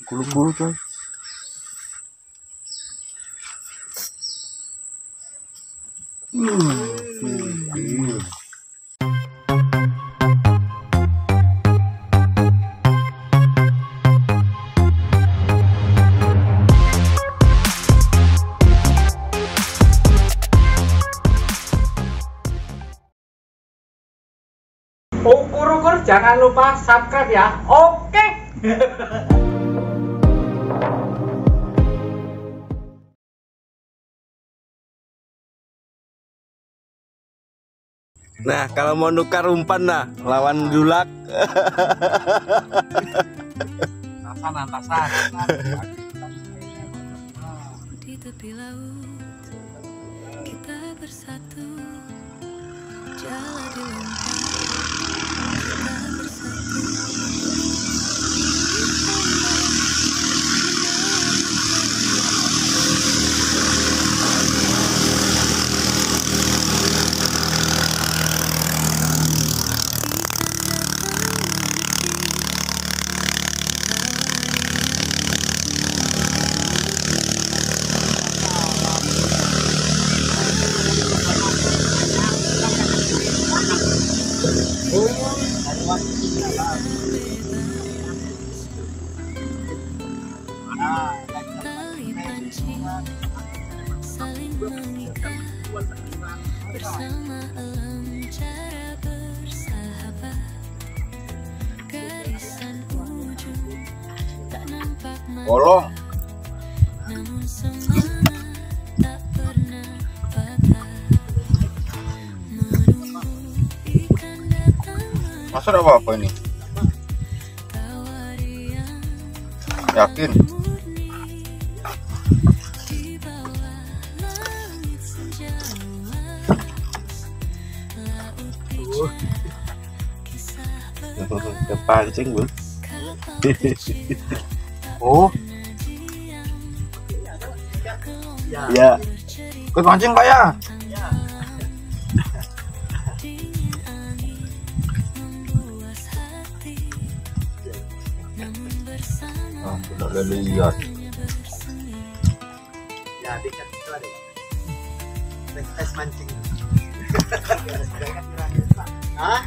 Bulu-bulu coy. Ukur-ukur jangan lupa subscribe ya. Oke. Nah, kalau mau nukar umpan nah, lawan Dulak. Tasan. Di tepi laut kita bersatu, jalan di lautan kita bersatu. Tali pancing saling mengikat bersama alam, cara bersahabat. Garisan ujung tak nampak mata, namun semangat tak pernah patah. Menunggu ikan datang. Masa ada apa ini? Yakin? Kepancing bro. Oh, Ya. ikut mancing Pak ya? Oh, udah lihat. Ya, dekat itu ada. Tes mancing. Hah?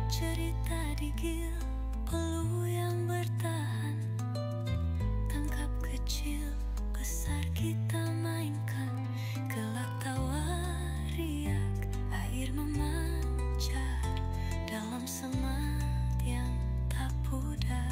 Cerita digil, ulu yang bertahan, tangkap kecil, besar kita mainkan, gelak tawa riak, air memancar dalam semat yang tak pudar.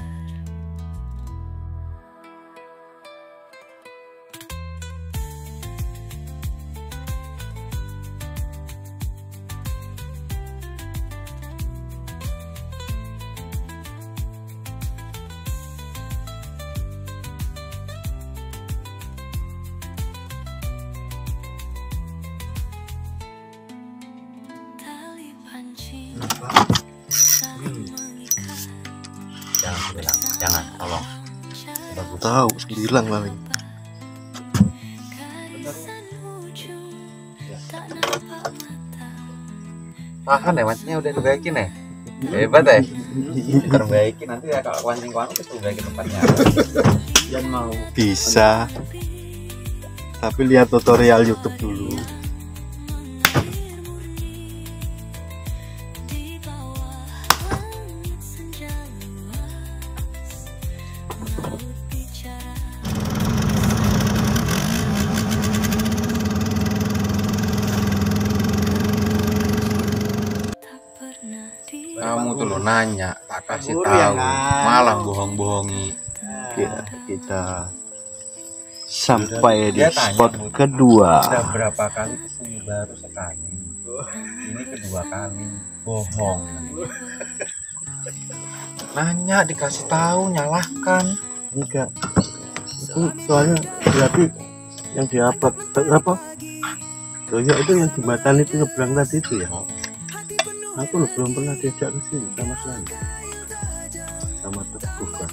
Tali pancing saling mengikat Jangan bilang, jangan, tolong. bersama Tahu hilang paling. garisan ujung tak nampak mata. Tahan ya, mancingnya udah dibaikin ya? Hebat ya? Terbaiki nanti ya kalau mancing-mancing terus baikin tempatnya. Jangan mau. Bisa. Tapi lihat tutorial YouTube dulu. Di bawah langit senja luas, laut bicara. Tak pernah Kamu tuh lo nanya, tak kasih Guru ya, tahu, kan? malah bohong-bohongi. Kita sampai di Dia tanya, spot Bu. kedua. Udah berapa kali kesini baru sekali. Ini kedua kali, bohong. Nanya dikasih tahu, nyalahkan. Enggak. Itu soalnya berarti yang diupload apa? Oh ya itu yang jembatan itu nyebrang tadi itu ya. Aku loh belum pernah diajak ke sini sama sekali. Sama Teguh kan.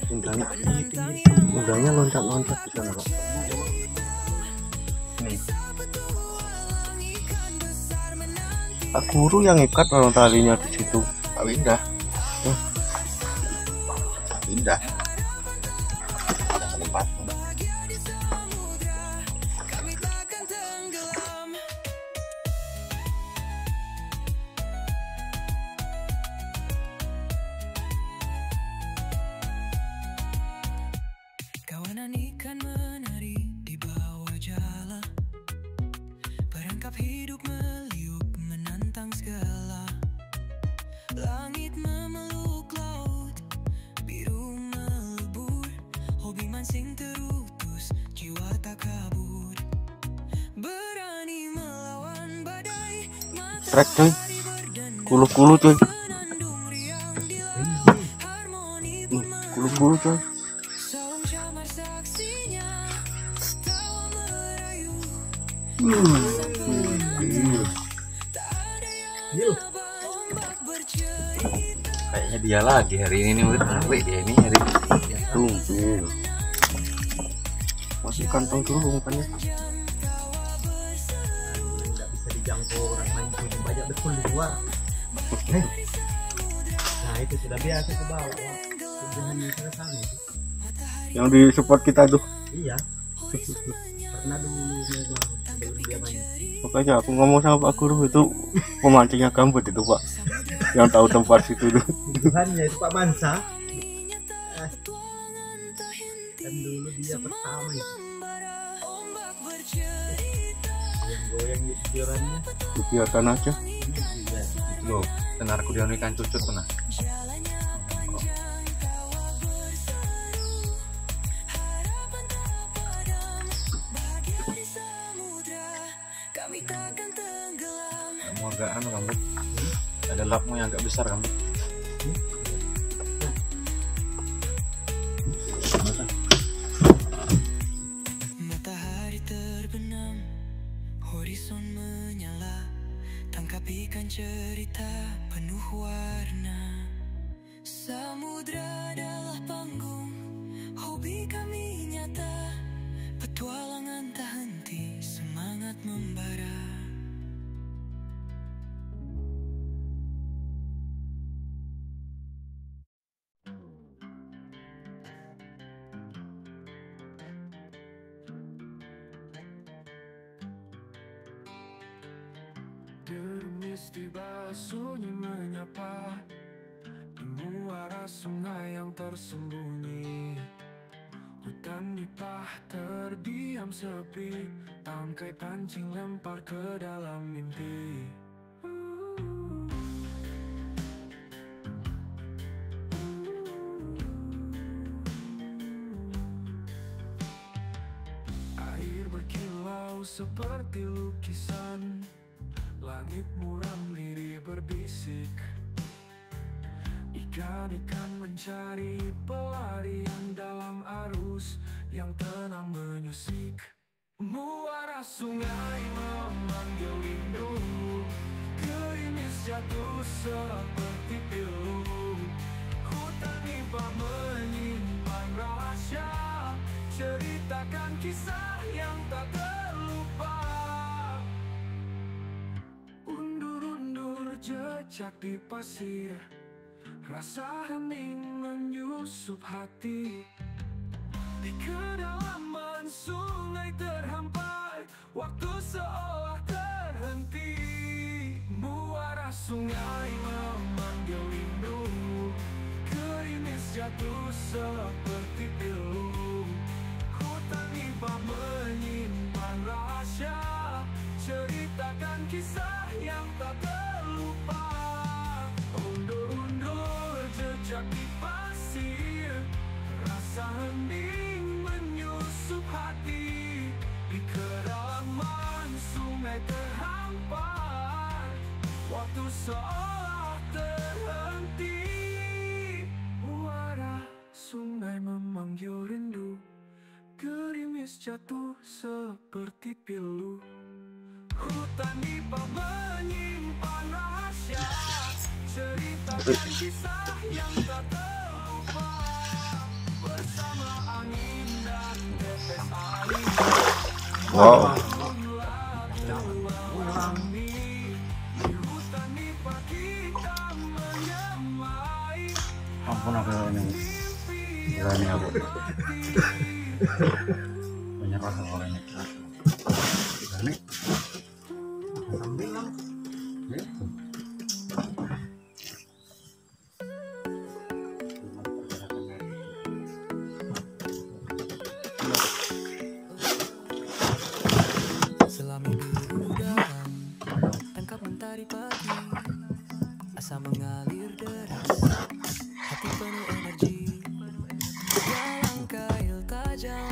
Undangnya loncat-loncat di sana, Pak. Nih, Pak Guru yang ikat kalau talinya di situ. Pak Windah. Windah. Ada 4. Kawanan ikan menari di bawah jala, perangkap hidup meliuk menantang segala. Langit memeluk laut, biru melebur, hobi mancing terutus, jiwa tak kabur. Berani melawan badai, Trek coy, matahari berdendam, kulu-kulu coy, menandung riang di laut, harmoni pun kulu-kulu coy. saung camar saksinya, tawa merayu, tak ada yang apa ombak bercerita. Kayaknya dia lagi hari ini nih, udah tarik dia ini hari ini. Tumbil. Masih kantong dulu umpannya. Nggak bisa dijangkau orang mancing banyak betul di luar. Nah itu sudah biasa ke bawah. Tujuannya ke sana. Yang di support kita tuh. Iya. Pernah dulu memang sebelum dia mancing. Makanya aku ngomong sama Pak Guru itu pemancingnya gambut itu, Pak. Yang tahu tempat situ tuh. Tuhannya itu Pak Mansa. Kan dulu dia pertama itu. Yang goyang jurannya. Biarkan aja. Iya. Loh, tenarku dia ikan cucut tuh nah. Kami takkan tenggelam. Kamu agak anu rambut. Ada lapmu yang agak besar rambut. Matahari terbenam, horizon menyala, tangkap ikan cerita penuh warna. Samudra adalah panggung, hobi kami nyata, petualangan tak henti, semangat membara. Gerimis tiba sunyi menyapa di muara sungai yang tersembunyi. Hutan nipah terdiam sepi, tangkai pancing lempar ke dalam mimpi. Air berkilau seperti lukisan, langit muram lirih berbisik. Ikan-ikan mencari pelarian dalam arus yang tenang menyusik. Muara sungai memanggil rindu, gerimis jatuh seperti pilu. Hutan nipah menyimpan rahasia, ceritakan kisah yang tak terlupa. Undur-undur jejak di pasir, rasa hening menyusup hati. Di kedalaman sungai terhampar, waktu seolah terhenti. Muara sungai memanggil rindu, gerimis jatuh seperti pilu. Hutan nipah menyimpan rahasia, ceritakan kisah yang tak terlupa. Undur-undur jejak di pasir, rasa hening menyusup hati. Di kedalaman sungai terhampar, waktu seolah terhenti. Muara sungai memanggil rindu, gerimis jatuh seperti pilu. Hutan nipah menyimpan rahasia, ceritakan kisah yang tak terlupa. Wow. Ampun aku ini. Berani aku. Menyerah kalau ini. Berani. Selami biru dalam, tangkap mentari pagi, asa mengalir deras, hati penuh energi, jalan kail tajam,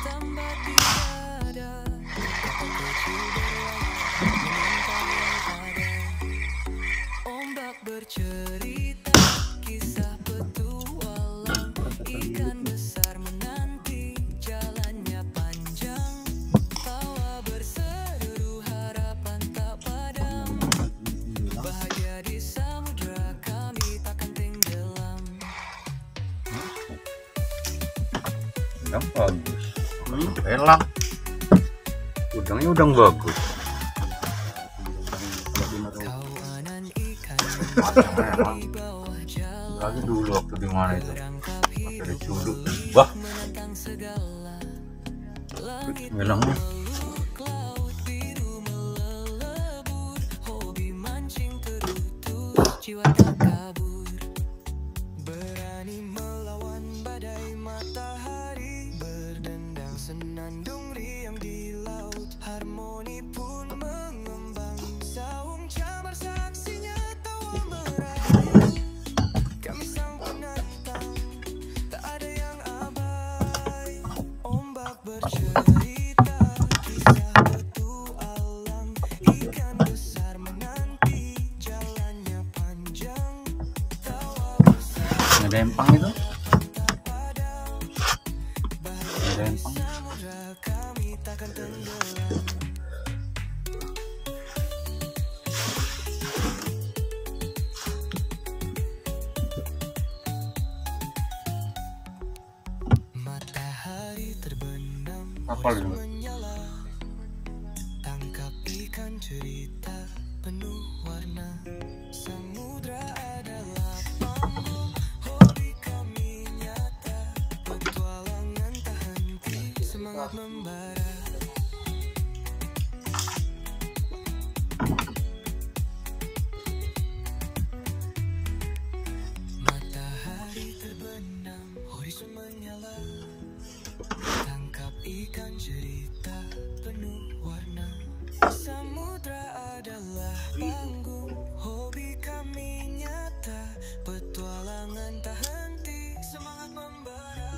tambah tiada, kapal kecil berlayar, menantang pada, ombak bercerita, kisah petualang, ikan besar menanti, jalannya panjang, tawa berseru harapan tak padam, bahagia di samudra kami takkan tenggelam. Udang bagus. Enak. Udangnya udang bagus. Kawanan ikan di bawah jalan Lagi dulu waktu di mana itu? merangkap Ada hidup culuk. Wah, menentang segala langit ngelangnya. meluk laut biru melelebur hobi mancing terutus jiwa tak kabur berani melawan badai matahari berdendang senandung riang di laut harmoni pun mengembang saung camar saksinya tawa merayu kami sang penantang tak ada yang abai ombak bercerita kisah petualang ikan besar menanti jalannya panjang tawa bersama Ada empang itu? Ada empang. samudra kami takkan tenggelam. Matahari terbenam Kapal itu. menyala tangkap ikan cerita penuh warna samudra adalah panggung hobi kami nyata petualangan tak henti semangat membara matahari terbenam horizon menyala tangkap ikan cerita penuh warna samudra adalah panggung hobi kami nyata petualangan tak henti semangat membara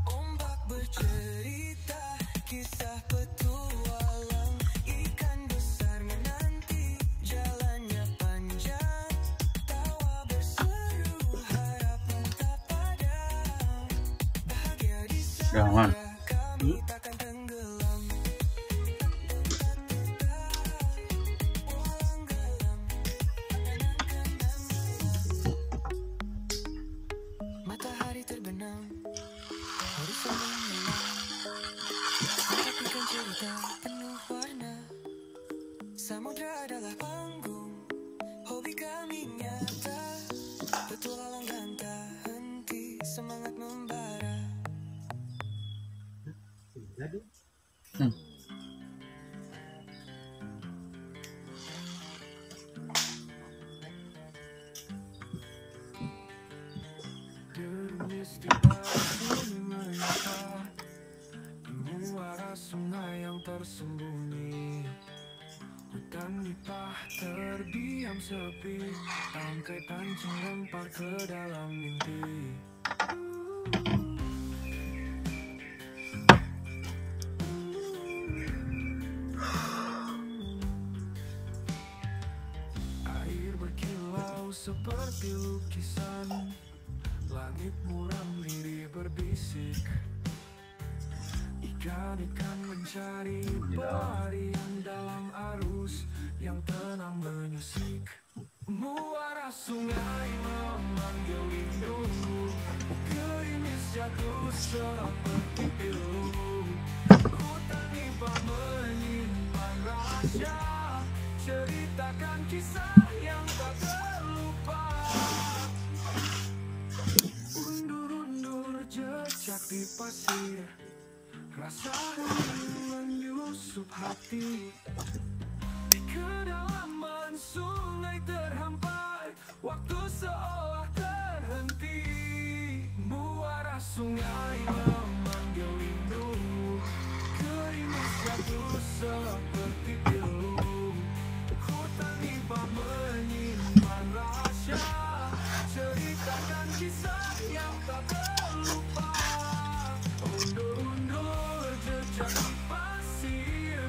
ombak bercerita kisah petualang ikan besar menanti jalannya panjang tawa berseru harapan tak padam bahagia di Jangan. samudra kami takkan tenggelam matahari terbenam horizon menyala tangkap ikan cerita penuh warna samudra adalah panggung hobi kami nyata petualangan tak henti semangat membara Gerimis di batu menyapa di muara sungai yang tersembunyi hutan nipah terdiam sepi tangkai pancing lempar ke dalam mimpi air berkilau seperti lukisan langit muram diri berbisik ikan-ikan mencari pelarian dalam arus yang tenang menyusik muara sungai memanggil rindu gerimis jatuh seperti ceritakan kisah yang tak terlupa. Undur-undur jejak di pasir, rasa menyusup hati. Di kedalaman sungai terhampar, waktu seolah terhenti. Muara sungai memanggil rindu, gerimis jatuh seperti pilu. Hutan limbah menyimpan rahasia, ceritakan kisah yang tak terlupa. Undur-undur jejak di pasir,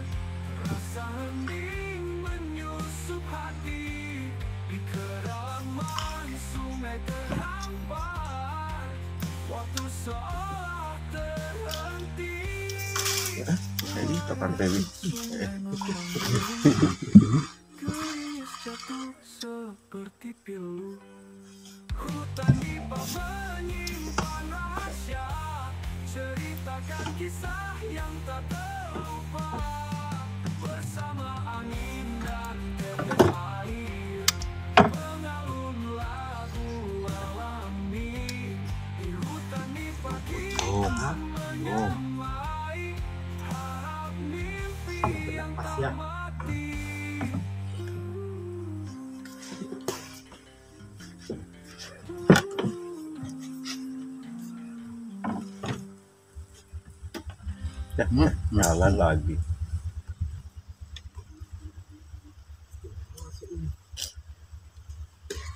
rasa hening menyusup hati. Di kedalaman sungai terhampar, waktu seolah terhenti. Jadi kapan baby? Gerimis jatuh seperti pilu. Hutan limbah menyimpan rahasia, ceritakan kisah yang tak terlupa. Bersama angin dan tetes air, mengalun lagu alami. Di hutan di pagi menyamai, harap mimpi yang tak mati. Jalan lagi.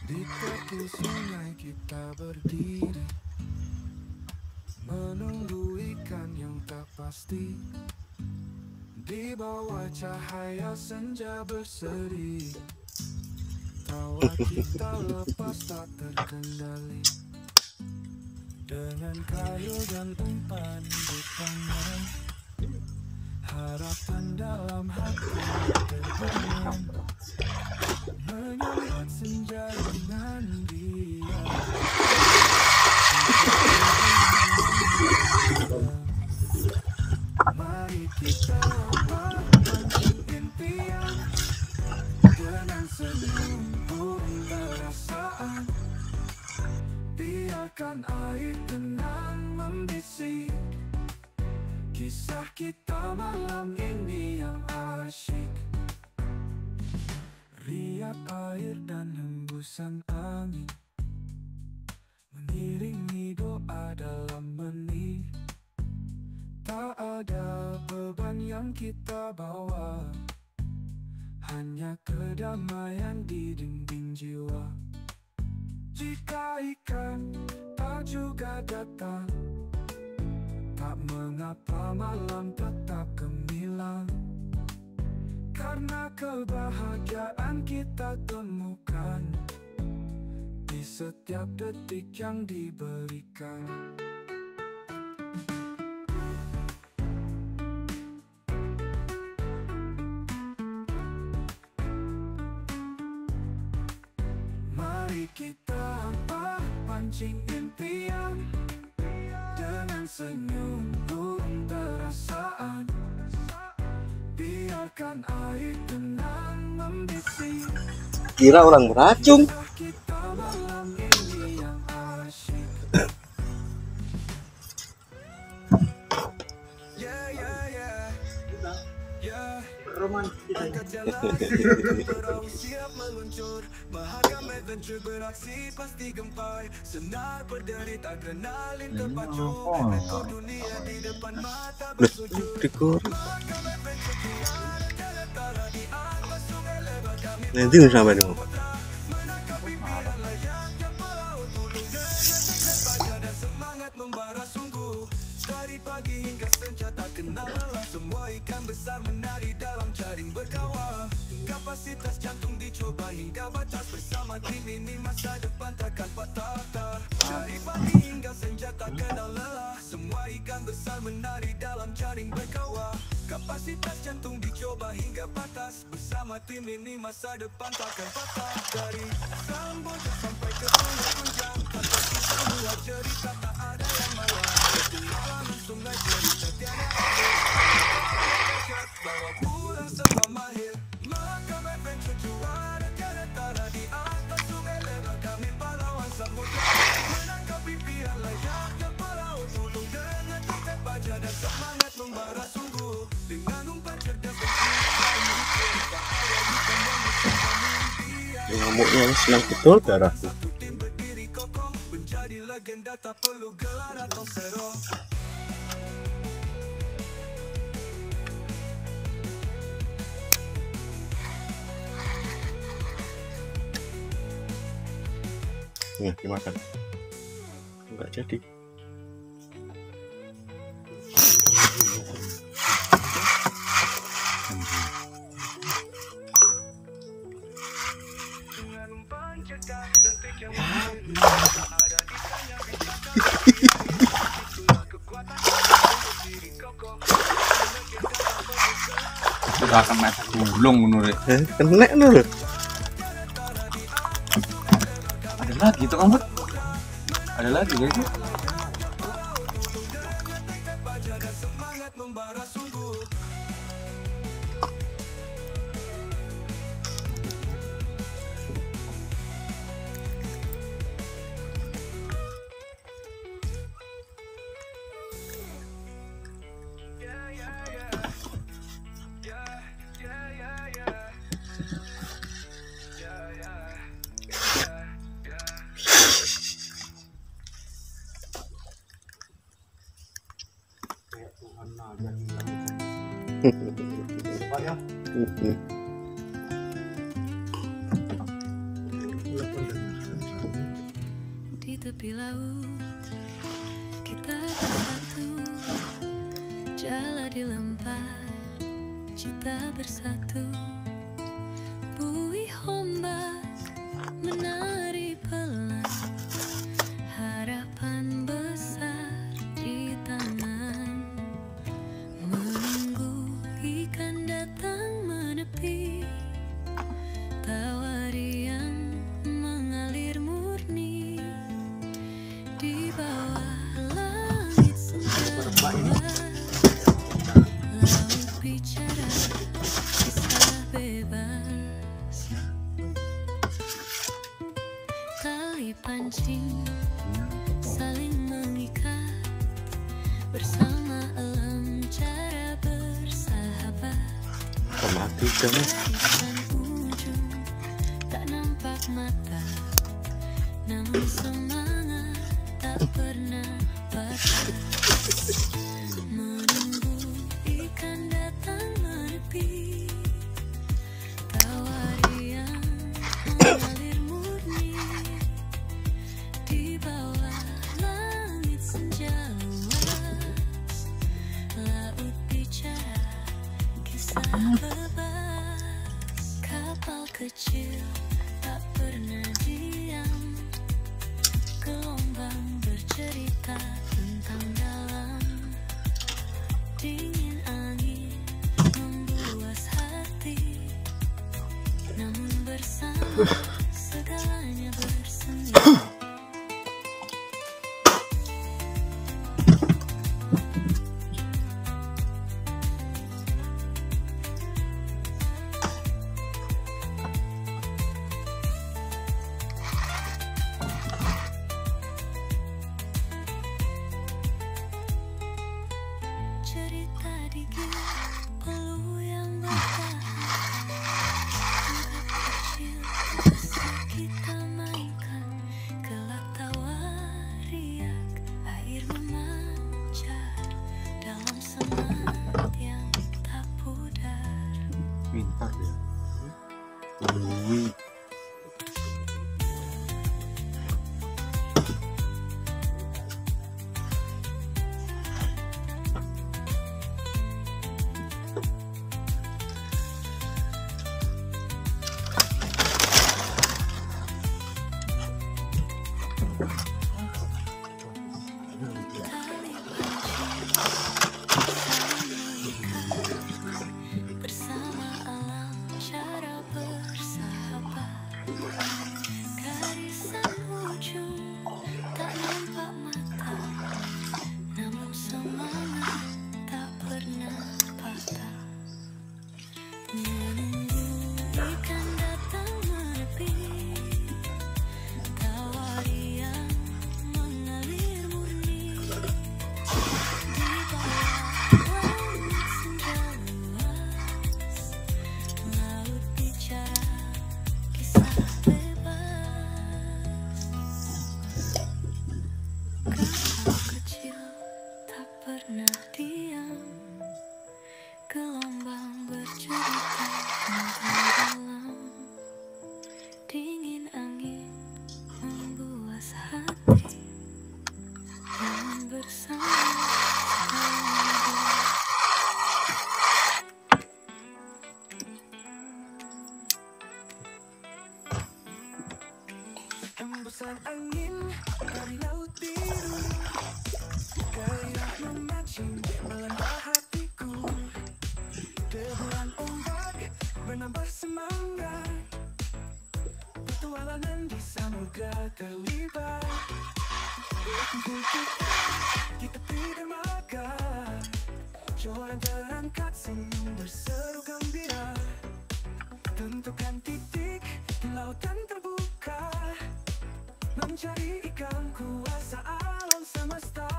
Di tepi sungai kita berdiri, menunggu ikan yang tak pasti. Di bawah cahaya senja berseri, tawa kita lepas tak terkendali. Dengan kayu dan umpan di tangan, harapan dalam hati terbenam, menyambut senja dengan dia. Mari kita pancing impian, dengan senyum burung perasaan. Biarkan air tenang membisik kisah kita malam ini yang asyik. Riak air dan hembusan angin mengiringi doa dalam benih. Tak ada beban yang kita bawa, hanya kedamaian di dinding jiwa. Jika ikan tak juga datang, tak mengapa malam tetap gemilang. Karena kebahagiaan kita temukan di setiap detik yang diberikan. Mari kita pancing impian, dengan senyum burung perasaan. Biarkan air tenang membisik Kira orang beracun. kita malam ini yang asyik. Yeah, yeah, yeah. Yeah. Angkat jalan, perahu siap meluncur. Mahakam adventure beraksi pasti gempar. Senar berderit adrenalin terpacu. Rekor dunia di depan mata bersujud. Rekor. Mahakam adventure tiada jalan tara di atas sungai lebar kami. Nanti sampai dulu. Menangkap impian layang yang melaut tulung dengan baja dan semangat membara sungguh. Dari pagi hingga senja tak kenal lelah, semua ikan besar menari dalam jaring berkawan. Kapasitas jantung dicoba hingga batas, bersama tim ini masa depan takkan patah. Dari pagi hingga senja tak kenal lelah, semua ikan besar menari dalam jaring berkawan. Kapasitas jantung dicoba hingga batas, bersama tim ini masa depan takkan patah. Dari Samboja sampai ke Sungai Kunjang, kata kita buat cerita tak ada yang malah. Pengalaman sungai cerita tiada akhir, bawa pulang semua mahir. Mahakam adventure juara. Nyamuknya ini senang betul darahku. Menjadi legenda tak perlu gelar atau sero. Dimakan. Enggak jadi. Sudah akan naik gulung menurut. Kena dulu. Ada lagi tuh kamu. Ada lagi guys. Di tepi laut kita bersatu, jala dilempar, cita bersatu. Buih ombak menari pelan, harapan besar di tangan. Menunggu ikan datang menepi, tawari yang mengalir murni di bawah langit senja. Laut bicara kisah bebas, tali pancing saling mengikat, bersama alam cara bersahabat. Mati dong. Ikan ujung tak nampak mata, namun semangat tak pernah patah. Menunggu ikan datang menepi, tawari yang mengalir murni di bawah langit senja luas. Laut bicara kisah bebas, kapal kecil tak pernah diam, gelombang bercerita tentang dalam. Dingin angin membuas hati, namun bersama segalanya bersemi. Cerita dikit, peluh yang bertahan, anggap kecil, bisa kita mainkan. Kelak tawa riak, air memancar dalam semangat yang tak pudar. Pintar dia. Wih. Bersama alam cara bersahabat, garisan ujung tak nampak mata, namun semangat tak pernah patah. Menunggu ikan datang menepi, tawari yang kecil tak pernah diam. Gelombang bercerita tentang dalam. Dingin angin membuas hati yang bersama. Embusan angin dari laut biru, gairah memancing melanda hatiku. Deburan ombak menambah semangat, petualangan di samudra terlibat. Berkumpul kita di tepi dermaga, joran terangkat senyum berseru gembira. Tentukan titik di lautan terbuka, mencari ikan kuasa alam semesta.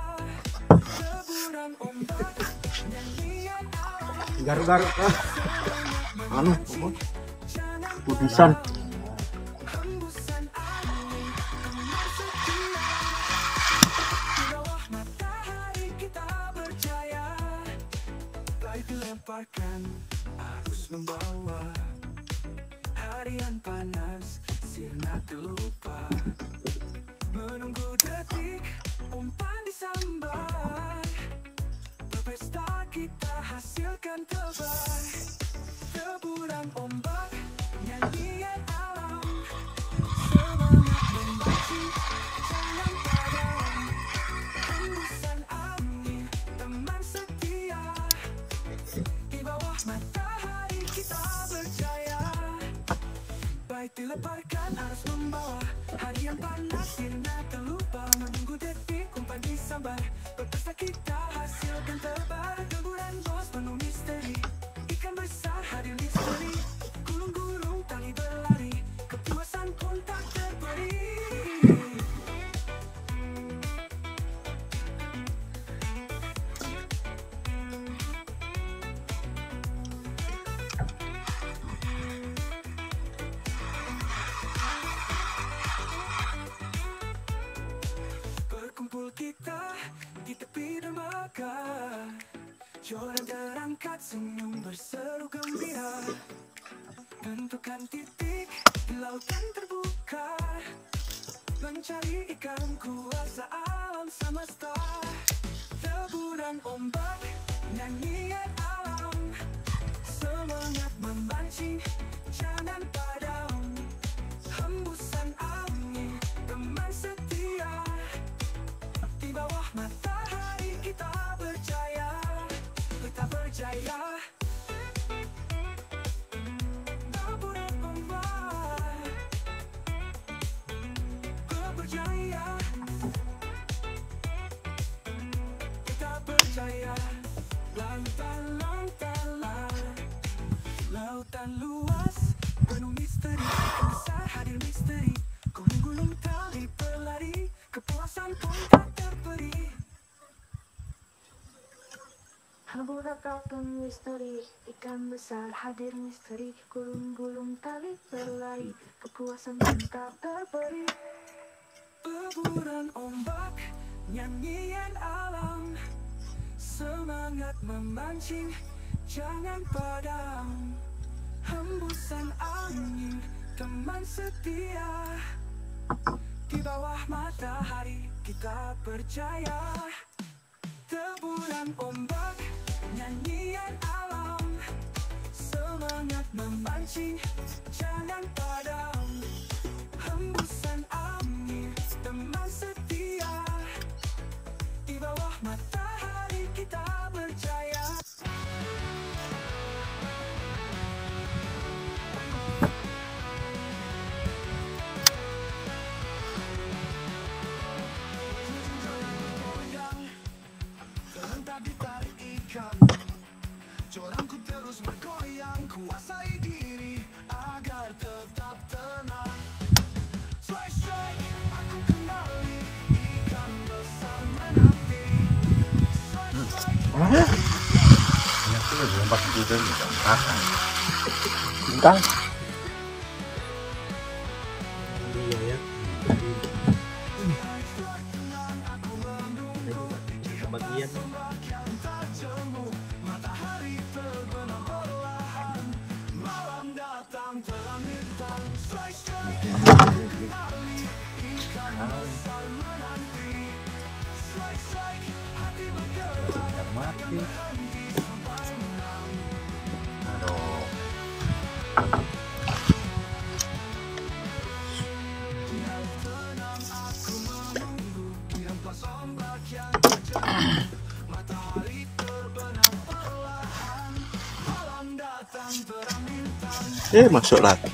Deburan ombak, nyanyian alam. Garuk-garuk kah? Anu, putusan. Hembusan angin, teman setia. Di bawah matahari kita berjaya. Baik dilemparkan, arus membawa. Harian panas, sirna terlupa. Menunggu detik, umpan disambar. Berpesta kita hasilkan terbaik. Deburan ombak, nyanyian alam. Semangat memancing, jangan padam. Hembusan angin, teman setia. Di bawah matahari kita berjaya. Baik dilemparkan, arus membawa. Harian panas, sirna terlupa. Menunggu detik, umpan disambar. Berpesta kita hasilkan terbaik. Deburan bos penuh misteri. Ikan besar hadir misteri. Gulung-gulung tali berlari. Kepuasan pun tak terberi. Berkumpul kita di tepi dermaga, joran terangkat senyum berseru gembira. Tentukan titik di lautan terbuka, mencari ikan kuasa alam semesta. Deburan ombak, nyanyian alam. Semangat memancing, jangan padam. Hembusan angin, teman setia. Di bawah matahari kita berjaya. Kita berjaya. Deburan ombak, kita berjaya. Kita berjaya. Lautan luas penuh misteri. Besar hadir misteri. Gulung-gulung tali berlari. Kepuasan pun tak terberi. Haburat lautan misteri, ikan besar hadir misteri. Gulung-gulung tali berlari, kepuasan pun tak terberi. Deburan ombak, nyanyian alam. Semangat memancing, jangan padam. Hembusan angin, teman setia. Di bawah matahari kita berjaya. Deburan ombak, nyanyian alam. Semangat memancing, jangan padam. Hembusan angin, teman setia. Di bawah matahari kita berjaya. Terhentak ditarik ikan, joranku terus bergoyang. Kuasai diri agar tetap tenang. Strike, strike, aku kembali. Ikan besar menanti. Strike, strike. Ini aku lagi lompat juga bisa makan. Entah. Iya ya. Iya. Udah mati. Aduh. Masuk lagi.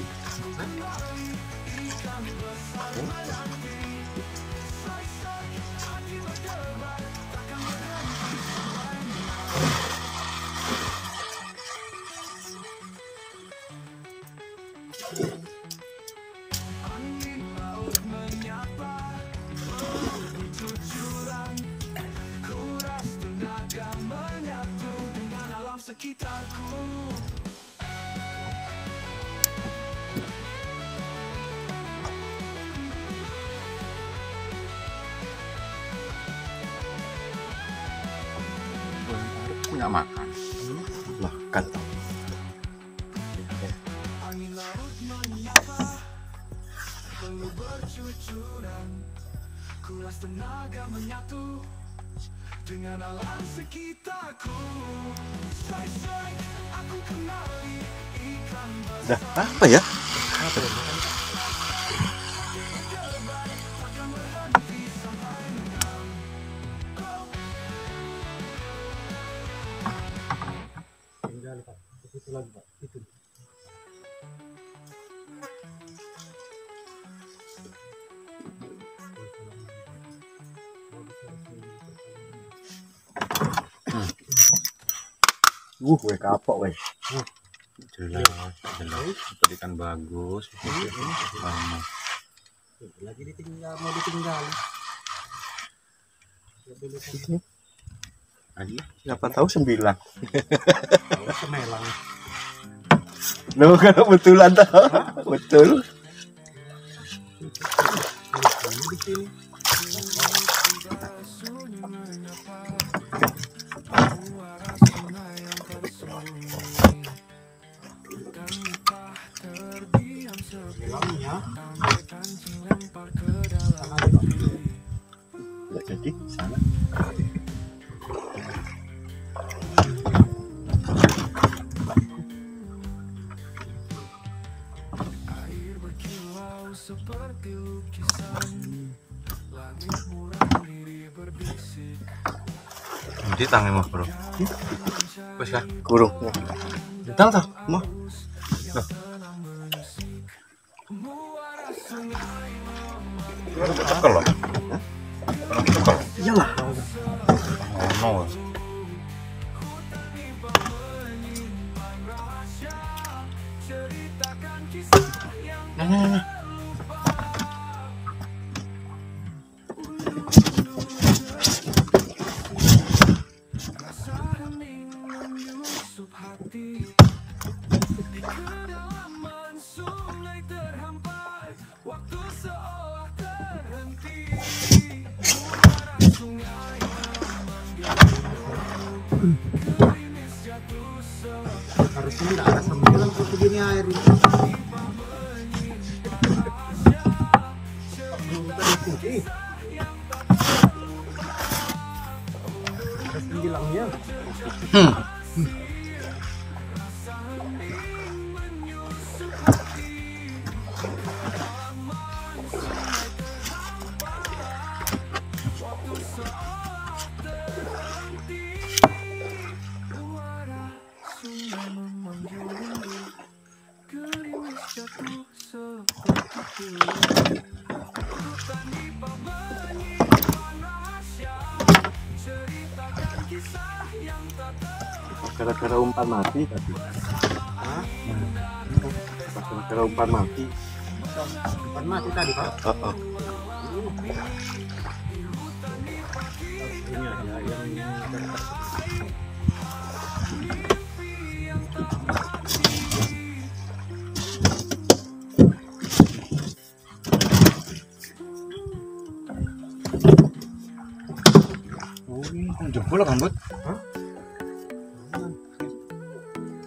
Nggak makan. Makan. Dah apa ya? Tinggal Pak. Itu lagi Pak. Itu. Gue kapok weh. Jelas, jelas. Ikan bagus. Lama. Lagi ditinggal, mau ditinggal. Lagi. Siapa tahu 9. Kalau semelang. Loh kalau betulan tahu. Betul. Di sini. Melangnya. Nggak jadi sana. Nanti tangan mah bro. Wes lah. Kurung. Tentang tak? Mah. Tekel loh. Tekel. Iyalah. Oh no. Nah. Harusnya nggak ada sembilan kok begini air ini. Belum terikuti. Ada sembilannya. Gara-gara umpan mati tadi. Hah? Gara-gara umpan mati. Umpan mati tadi Pak. Oh. Ini ada yang Jempol rambut.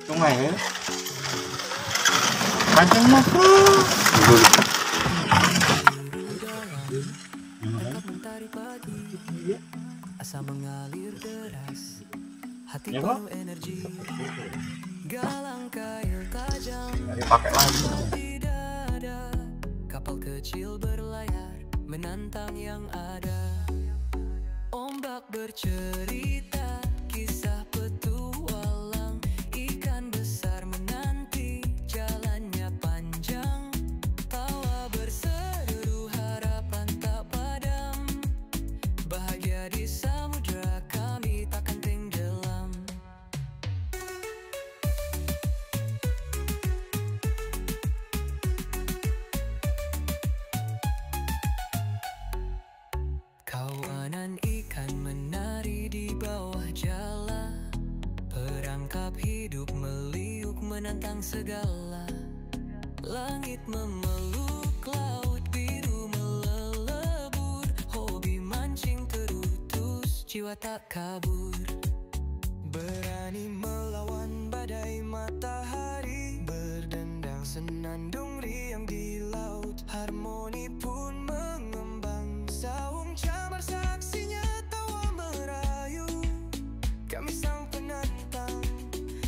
Sungai ya. Pancing mah. Mentari pagi asa mengalir deras, hati Ya, Pak. penuh energi, galang kail tajam Dipakai lagi. tidak ada, kapal kecil berlayar menantang yang ada, ombak bercerita kisah petualang, ikan besar menanti jalannya panjang, tawa berseru harapan tak padam, bahagia di samudra kami takkan tenggelam. Kawanan ikan menari di bawah jala, perangkap hidup meliuk menantang segala, langit memeluk laut biru melelebur, hobi mancing terutus jiwa tak kabur, berani melawan badai matahari, berdendang senandung riang di laut, harmoni pun mengembang, saung camar saksinya tawa merayu, kami sang penantang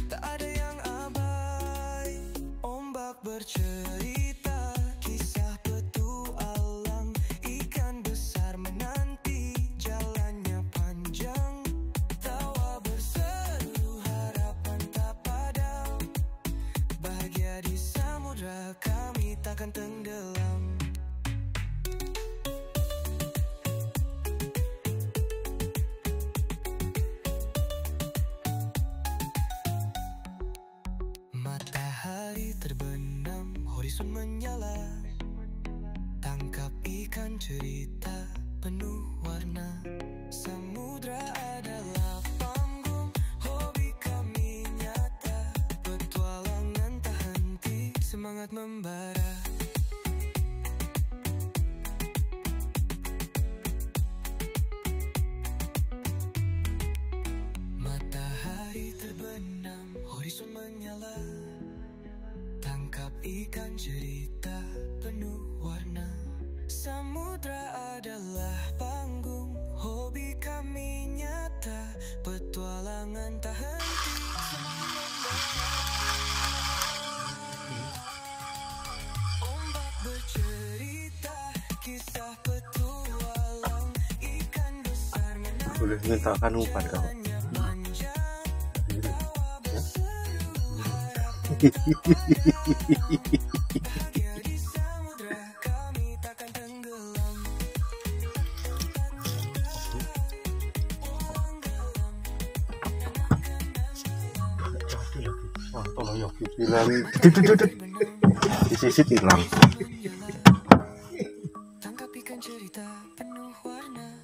tak ada yang abai, ombak bercerita kisah petualang, ikan besar menanti jalannya panjang, tawa berseru harapan tak padam, bahagia di samudra kami takkan tenggelam. Matahari terbenam, horizon menyala, tangkap ikan cerita penuh warna, samudra adalah panggung, hobi kami nyata, petualangan tak henti, semangat membara. Matahari terbenam, horizon menyala, tangkap ikan cerita penuh warna, samudra adalah panggung, hobi kami nyata, petualangan tak henti, semangat membara. Ombak bercerita kisah petualang, ikan besar menanti Boleh mintakan umpan kau. jalannya panjang, tawa berseru harapan bahagia di samudra kami takkan tenggelam. Wah, tolong ya hilang. Disisit hilang. Tangkap ikan cerita penuh warna,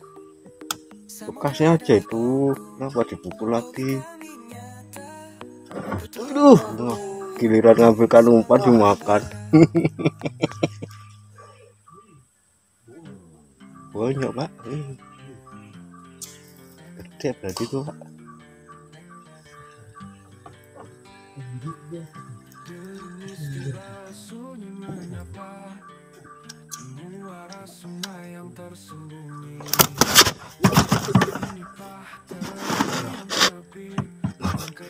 Bekasnya aja itu. Kenapa dipukul lagi? Aduh, giliran ngambilkan umpan dimakan. Banyak pak. Gede berarti tuh pak. Sunyi menyapa muara sungai yang tersembunyi, menipah terang tepi.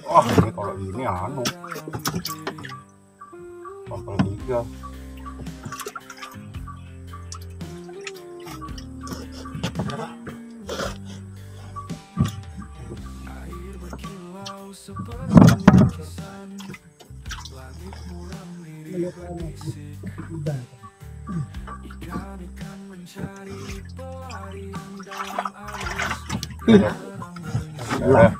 Oh, ini kalau ini anu. Sampel 3. Air berkilau seperti lukisan, langit muram lirik berbisik, ikan-ikan mencari pelarian dalam arus terang menyusut.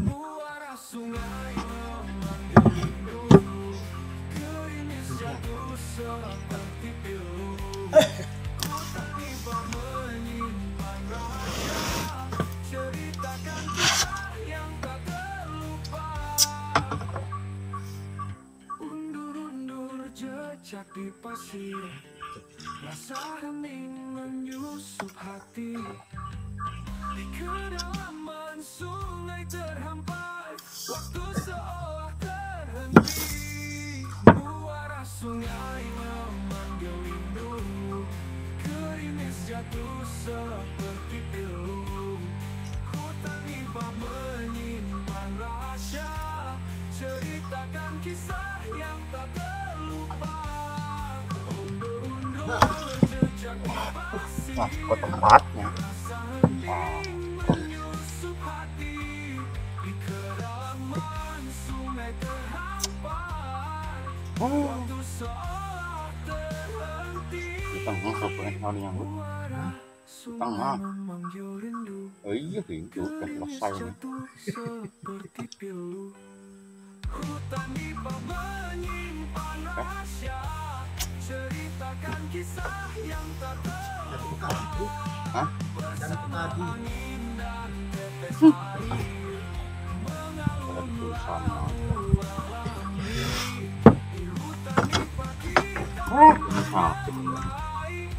Muara sungai memanggil rindu, gerimis jatuh seperti pilu, kotak pipa menyimpan rahasia, ceritakan kisah yang tak terlupa. Undur-undur jejak di pasir, rasa hening menyusup hati, Di kedalaman sungai terhampai, waktu seolah terhenti. Muara sungai memanggil rindu, gerimis jatuh seperti pilu. Hutan Iba menyimpan rahasia, ceritakan kisah yang tak terlupa. Undur-undur jejak di pasir, Nah, kok tempatnya? rasa hening menyusup hati. Di kedalaman sungai terhampai, waktu seolah terhenti. Di tengah sebenarnya kali yang lu. Muara Tengah. sungai memanggil rindu, Oh iya, itu udah selesai nih. jatuh seperti pilu. Hutan Iba menyimpan rahasia, ceritakan kisah yang tak terlupa. Hah? Bersama angin dan tetes air, mengalun Tulisan. alami. Di hutan Iba kita Sakit. mulai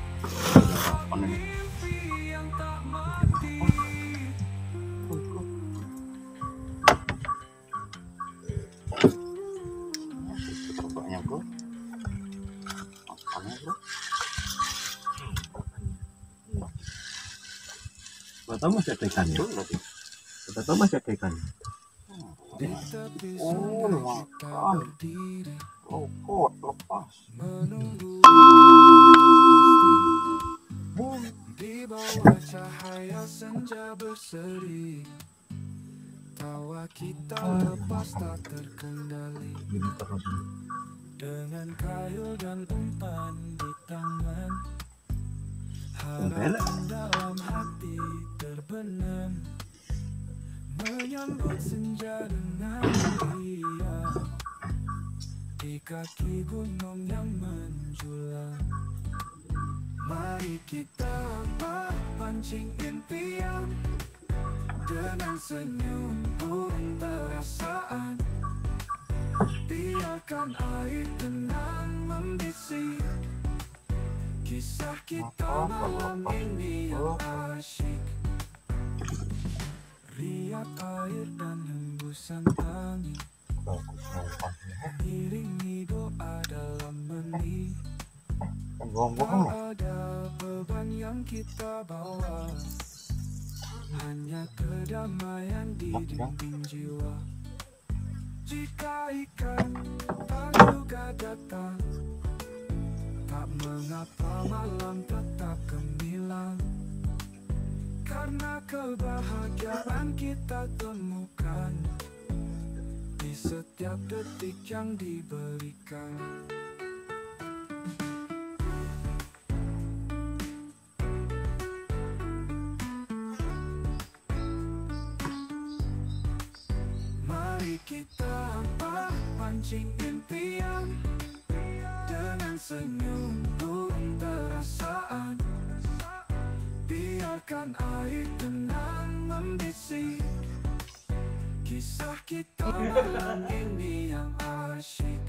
Apa nih? mimpi yang tak mati. Terbaknya bro. Makannya bro. Atau masih ada ikannya? Atau masih ada ikannya? Di tepi Oh, sungai makan. kita berdiri, Lopot, lepas. menunggu di bawah cahaya senja berseri. Tawa kita lepas tak terkendali, dengan kayu dan umpan di tangan. Harapan dalam hati terbenam, menyambut senja dengan ria. Di kaki gunung yang menjulang, mari kita pancing impian, dengan senyum burung perasaan. Biarkan air tenang membisik, kisah kita malam ini yang asyik. Riak air dan hembusan angin, iringi doa dalam benih. Kan bohong-bohong Tak ada beban yang kita bawa, hanya kedamaian di dinding jiwa. Jika ikan tak juga datang, tak mengapa malam tetap gemilang, karena kebahagiaan kita temukan di setiap detik yang diberikan. Mari kita pancing impian, dengan senyum burung perasaan. Biarkan air tenang membisik, kisah kita malam ini yang asyik.